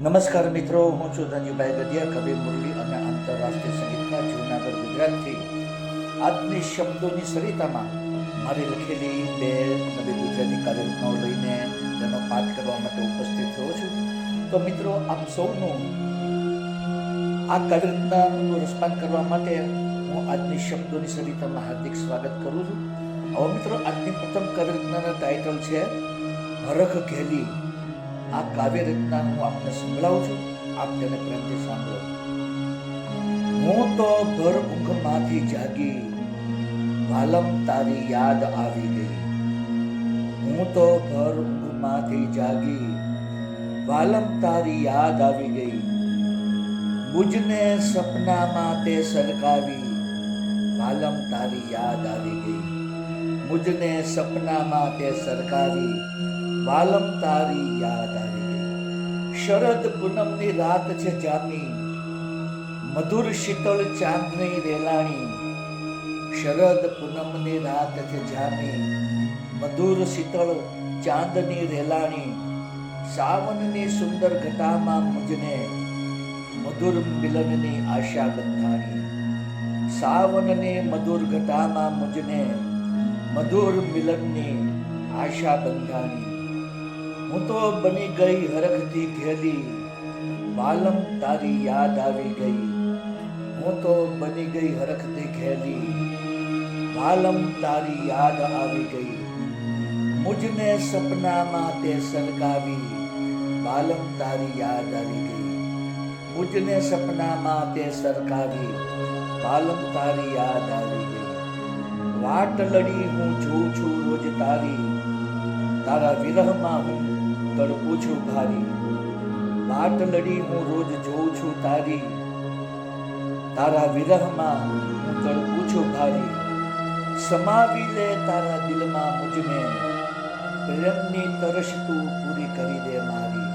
નમસ્કાર મિત્રો, હું છું ધન્યુભાઈ ગઢિયા, કવિ મુરલી અને આંતરરાષ્ટ્રીય સંગીતકાર, જૂનાગઢ, ગુજરાતથી. આજની શબ્દોની સરિતામાં મારી લખેલી બે નવી ગુજરાતી કાવ્યરચનાઓ લઈને તેનો પાઠ કરવા માટે ઉપસ્થિત થયો છું. તો મિત્રો, આપ સૌનું આ કાવ્યરચનાનું રસપાન કરવા માટે હું આજની શબ્દોની સરિતામાં હાર્દિક સ્વાગત કરું છું. હવે મિત્રો, આજની પ્રથમ કાવ્યરચનાનું ટાઇટલ છે હરખ ઘેલી. આ કાવ્ય રચના હું આપને સંભળાવું છું, આપ તેને પ્રેમથી સાંભળો. હું તો ભર ઊંઘમાંથી જાગી, વાલમ તારી યાદ આવી ગઈ. હું તો ભર ઊંઘમાંથી જાગી, વાલમ તારી યાદ આવી ગઈ. બુજને સપનામાં તે સરકાવી, વાલમ તારી યાદ આવી ગઈ. મુજને સપનામાં તે સરકાવી, વાલમ તારી યાદ આવી ગઈ. શરદ પૂનમની રાત છે જામી, મધુર શીતળ ચાંદની રેલાણી. શરદ પૂનમની રાત છે જામી, મધુર શીતળ ચાંદની રેલાણી. સાવનની સુંદર ઘટામાં મુજને મધુર મિલનની આશા બંધાણી. સાવનની મધુર ઘટામાં મુજને મધુર મિલનની આશા બંધાણી. હું તો બની ગઈ હરખથી ઘેલી, વાલમ તારી યાદ આવી ગઈ. હું તો બની ગઈ હરખથી ઘેલી, વાલમ તારી યાદ આવી ગઈ. મુજને સપનામાં તે સરકાવી, વાલમ તારી યાદ આવી ગઈ. મુજને સપનામાં તે સરકાવી, વાલમ તારી યાદ આવી ગઈ. વાટ લડી હું જોઉં છું રોજ તારી, તારા વિરહમાં હું તડપું છું ભારી. વાટ લડી હું રોજ જોઉં છું તારી, તારા વિરહમાં હું તડપું છું ભારી. સમાવી લે તારા દિલમાં મુજને, પ્રેમની તરસ તું પૂરી કરી દે મારી.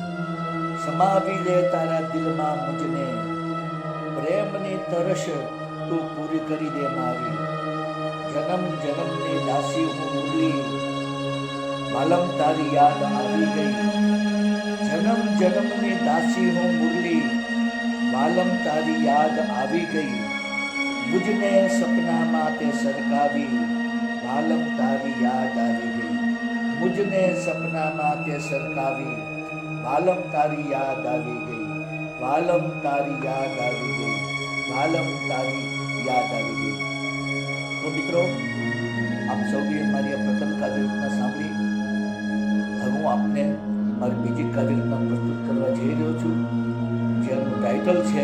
સમાવી લે તારા દિલમાં મુજને, પ્રેમની તરસ તું પૂરી કરી દે મારી. જન્મ જન્મની દાસી હું મુરલી, વાલમ તારી યાદ આવી ગઈ. જન્મ જન્મની દાસી હું મુરલી, વાલમ તારી યાદ આવી ગઈ. મુજને સપનામાં તે સરકાવી, વાલમ તારી યાદ આવી ગઈ. મુજને સપનામાં તે સરકાવી, વાલમ તારી યાદ આવી ગઈ. વાલમ તારી યાદ આવી ગઈ. વાલમ તારી યાદ આવી ગઈ. તો મિત્રો, આપ સૌએ મારી આ પ્રથમ કાવ્યરચના સાંભળી. હવે હું આપને મારી બીજી કાવ્યરચના પ્રસ્તુત કરવા જઈ રહ્યો છું, જેનું ટાઇટલ છે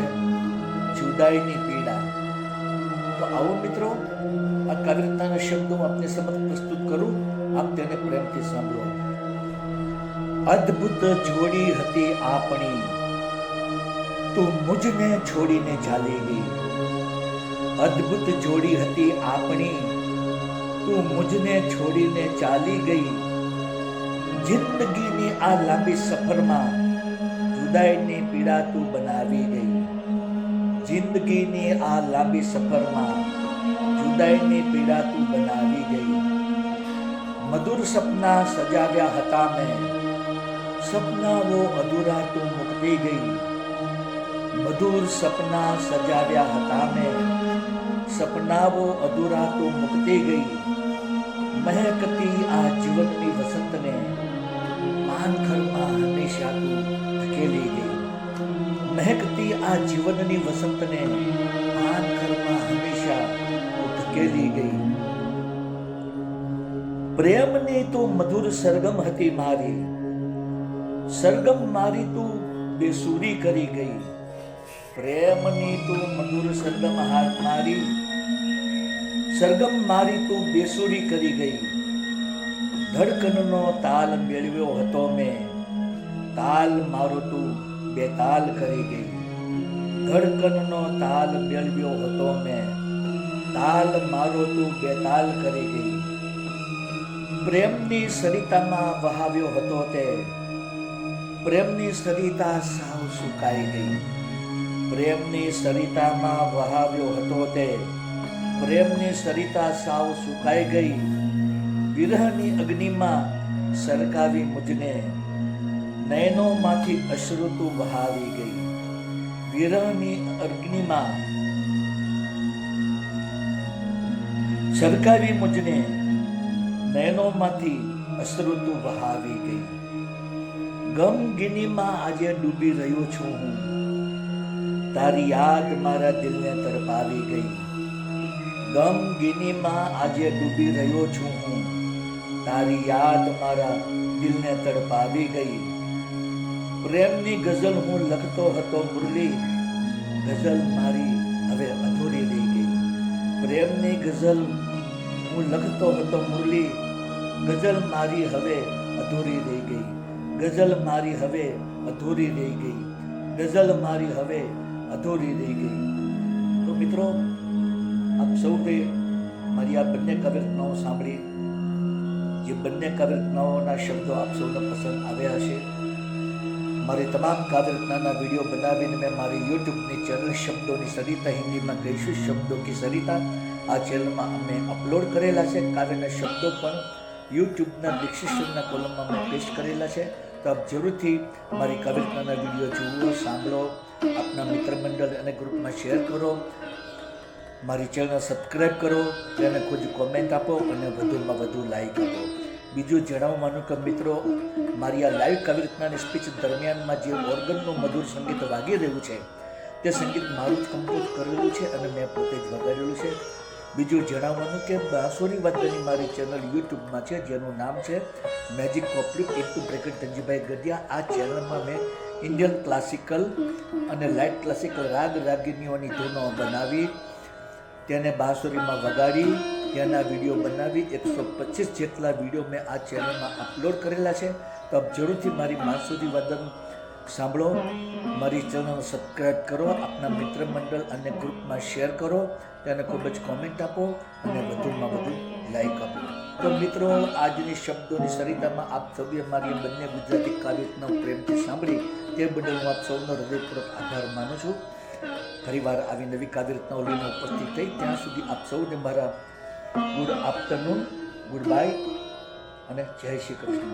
જુદાઈની પીડા. તો આવો મિત્રો, આ કાવ્યરચનાના શબ્દો હું આપને સમક્ષ પ્રસ્તુત કરું, આપ તેને પ્રેમથી સાંભળો. અદ્ભુત જોડી હતી આપણી, તું મુજને છોડીને ચાલી ગઈ. અદ્ભુત જોડી હતી આપણી, તું મુજને છોડીને ચાલી ગઈ. જિંદગીની આ લાંબી સફરમાં જુદાઈની પીડા તું બનાવી ગઈ. જિંદગીની આ લાંબી સફરમાં જુદાઈની પીડા તું બનાવી ગઈ. મધુર સપના સજાવ્યા હતા મેં, સપનાઓ અધૂરા તું મૂકતી ગઈ. મધુર સપના સજાવ્યા હતા મેં, સપનાઓ અધૂરા તું મૂકતી ગઈ. મહેકતી આ જીવનની વસંતને પાનખરમાં હંમેશા તું ધકેલી ગઈ. મહેકતી આ જીવનની વસંતને પાનખરમાં હંમેશા તું ધકેલી ગઈ. પ્રેમની તું મધુર સરગમ હતી મારી, સરગમ મારી તું બેસુરી કરી ગઈ. પ્રેમની તું મધુર સરગમ હાથ મારી, સરગમ મારી તું બેસુરી કરી ગઈ. ધડકનનો તાલ મેળવ્યો હતો મેં, તાલ મારો તું બેતાલ કરી ગઈ. ધડકનનો તાલ મેળવ્યો હતો મેં, તાલ મારો તું બેતાલ કરી ગઈ. પ્રેમની સરિતામાં વહાવ્યો હતો તે, પ્રેમની સરિતા સાવ સુકાઈ ગઈ. પ્રેમની સરિતામાં વહાવ્યો હતો તે, પ્રેમની સરિતા સાવ સુકાઈ ગઈ. વિરહની અગ્નિમાં સરકાવી મુજને, નયનોમાંથી અશ્રુતુ વહાવી ગઈ, વિરહની અગ્નિમાં સળગાવી મુજને, નયનોમાંથી અશ્રુતુ વહાવી ગઈ. ગમગીનીમાં આજે ડૂબી રહ્યો છું હું, તારી યાદ મારા દિલને તડપાવી ગઈ. ગમગીનીમાં આજે ડૂબી રહ્યો છું હું, તારી યાદ મારા દિલને તડપાવી ગઈ. પ્રેમની ગઝલ હું લખતો હતો મુરલી, ગઝલ મારી હવે અધૂરી રહી ગઈ. પ્રેમની ગઝલ હું લખતો હતો મુરલી, ગઝલ મારી હવે અધૂરી રહી ગઈ. ગઝલ મારી હવે અધૂરી રહી ગઈ. ગઝલ મારી હવે અધૂરી રહી ગઈ. તો મિત્રો, આપ સૌએ મારી આ બંને કાવ્યરચનાઓ સાંભળી. જે બંને કાવ્યરચનાઓના શબ્દો આપ સૌને પસંદ આવ્યા હશે. મારી તમામ કાવ્યરચનાના વિડીયો બનાવીને મેં મારી યુટ્યુબની ચેનલ શબ્દોની સરિતા, હિન્દીમાં કહીશું શબ્દો કી સરિતા, આ ચેનલમાં અમે અપલોડ કરેલા છે. કાવ્યના શબ્દો પણ યુટ્યુબના ડિસ્ક્રિપ્શનના કોલમમાં મેં પેસ્ટ કરેલા છે. તો આપ જરૂરથી મારી કાવ્યરચનાના વિડીયો જુઓ, સાંભળો, આપના મિત્ર મંડળ અને ગ્રુપમાં શેર કરો, મારી ચેનલ સબસ્ક્રાઈબ કરો, તેને ખુદ કોમેન્ટ આપો અને વધુમાં વધુ લાઈક આપો. બીજું જણાવવાનું કે મિત્રો, મારી આ લાઈવ કાવ્યરચનાની સ્પીચ દરમિયાનમાં જે ઓર્ગનનું મધુર સંગીત વાગી રહ્યું છે તે સંગીત મારું જ કમ્પોઝ કરેલું છે અને મેં પોતે જ વગાડેલું છે. બીજું જણાવવાનું કે બાંસુરી વાદ્યની મારી ચેનલ યુટ્યુબમાં છે, જેનું નામ છે મેજિક કોપલિક ધનજીભાઈ ગઢિયા. આ ચેનલમાં મેં ઇન્ડિયન ક્લાસિકલ અને લાઇટ ક્લાસિકલ રાગ રાગિનીઓની ધૂનો બનાવી, તેને બાંસુરીમાં વગાડી, તેના વિડીયો બનાવી 125 જેટલા વિડીયો મેં આ ચેનલમાં અપલોડ કરેલા છે. તો આપ જરૂરથી મારી બાંસુરી વાદન સાંભળો, મારી ચેનલ સબસ્ક્રાઈબ કરો, આપના મિત્ર મંડળ અને ગ્રુપમાં શેર કરો, તેને ખૂબ જ કોમેન્ટ આપો અને વધુમાં વધુ લાઈક આપો. તો મિત્રો, આજની શબ્દોની સરિતામાં આપ સૌએ મારી બંને ગુજરાતી કાવ્યરચનાઓ પ્રેમથી સાંભળી તે બદલ હું આપ સૌનો હૃદયપૂર્વક આભાર માનું છું. ફરીવાર આવી નવી કાવ્યરચનાઓ લઈને ઉપસ્થિત થઈ. ત્યાં સુધી આપ સૌને મારા ગુડ આફ્ટરનૂન, ગુડ બાય અને જય શ્રી કૃષ્ણ.